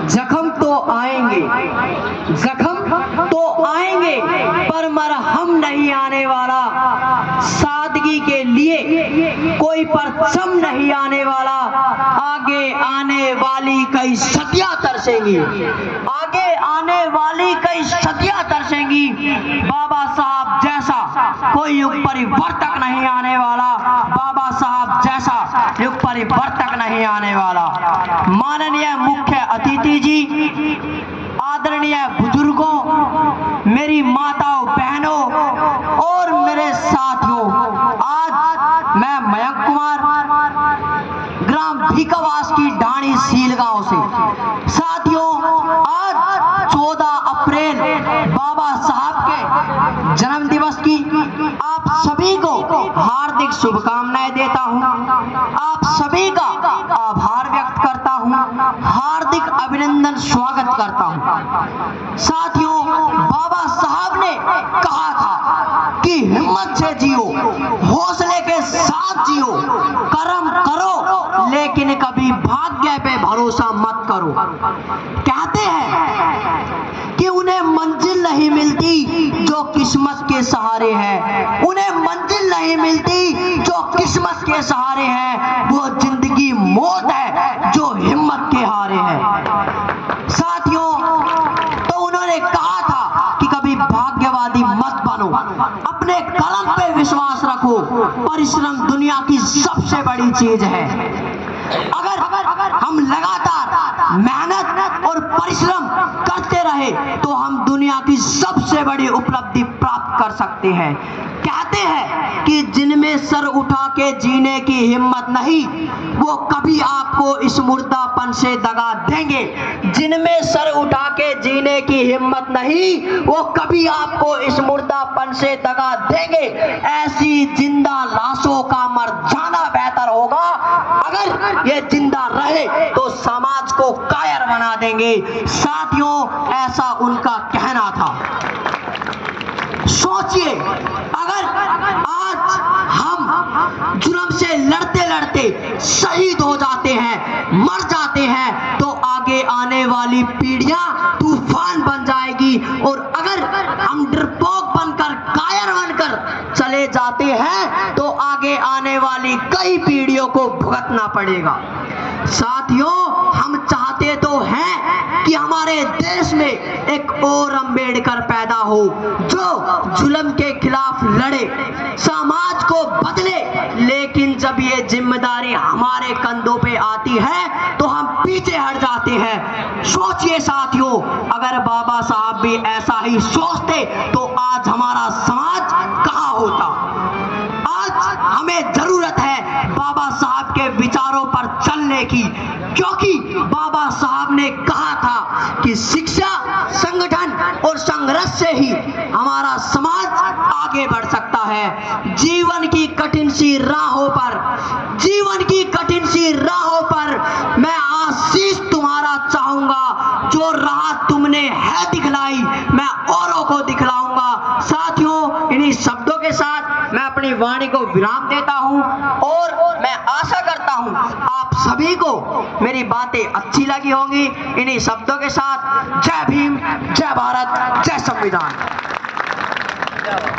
जख्म तो आएंगे, जख्म तो आएंगे, पर मरहम नहीं आने वाला। सादगी के लिए कोई परचम नहीं आने वाला। आगे आने वाली कई सदियां तरसेंगी, आगे आने वाली कई सदियां तरसेंगी। बाबा साहब जैसा कोई युग परिवर्तक नहीं आने वाला, बाबा साहब जैसा युग परिवर्तक नहीं आने वाला। माननीय मुख्य अतिथि जी, आदरणीय बुजुर्गों, मेरी माताओं बहनों और मेरे साथियों, आज मैं मयंक कुमार, ग्राम भीकावास की ढाणी सील गांव से। साथियों, आज 14 अप्रैल बाबा साहब के जन्म दिवस की आप सभी को हार्दिक शुभकामनाएं देता हूं। आप सभी का आभार व्यक्त करता हूं, हार्दिक अभिनंदन स्वागत करता हूं। साथियों, बाबा साहब ने कहा था कि हिम्मत से जियो, हौसले के साथ जियो, कर्म करो लेकिन कभी भाग्य पे भरोसा मत करो। कहते हैं कि उन्हें मंजिल नहीं मिलती जो किस्मत के सहारे है, उन्हें मंजिल नहीं मिलती जो किस्मत के सहारे है। वो जिंदगी मौत है जो हिम्मत के हारे है। साथियों, तो उन्होंने कहा था कि कभी भाग्यवादी मत बनो, अपने कलम पे विश्वास रखो। परिश्रम दुनिया की सबसे बड़ी चीज है। अगर हम लगातार मेहनत और परिश्रम करते रहे तो हम दुनिया की सबसे बड़ी उपलब्धि प्राप्त कर सकते हैं। कहते हैं कि जिनमें सर उठा के जीने की हिम्मत नहीं, वो कभी आपको इस मुर्दापन से दगा देंगे। जिनमें सर उठा के जीने की हिम्मत नहीं, वो कभी आपको इस मुर्दापन से दगा देंगे। ऐसी जिंदा लाशों का मर जाना बेहतर होगा। अगर ये जिंदा रहे तो समाज को कायर बना देंगे। साथियों, ऐसा उनका कहना था। सोचिए, अगर आज हम जुल्म से लड़ते लड़ते शहीद हो जाते हैं, मर जाते हैं, तो आगे आने वाली पीढ़ियां तूफान बन जाएगी। और अगर हम डरपोक बनकर, कायर बनकर चले जाते हैं तो आगे आने वाली कई पीढ़ियों को भुगतना पड़ेगा। साथियों, हम चाहते तो हैं कि हमारे देश में एक और अंबेडकर पैदा हो जो जुल्म के खिलाफ लड़े, समाज को बदले। लेकिन जब ये जिम्मेदारी हमारे कंधों पे आती है तो हम पीछे हट जाते हैं। सोचिए साथियों, अगर बाबा साहब भी ऐसा ही सोचते तो आज हमारा समाज कहां होता। आज हमें जरूरत है बाबा साहब के विचारों पर चलने की, क्योंकि बाबा साहब ने कहा था कि शिक्षा, संगठन और संघर्ष से ही हमारा समाज आगे बढ़ सकता है। जीवन की कठिन सी राहों पर, जीवन की कठिन सी राहों पर मैं आशीष तुम्हारा चाहूंगा। जो राह तुमने है दिखलाई, मैं औरों को दिखलाऊंगा। साथियों, इन्हीं शब्दों के साथ मैं अपनी वाणी को विराम देता हूं और मैं आशा करता हूं आप सभी को मेरी बातें अच्छी लगी होंगी। इन्हीं शब्दों के साथ जय भीम, जय भारत, जय संविधान।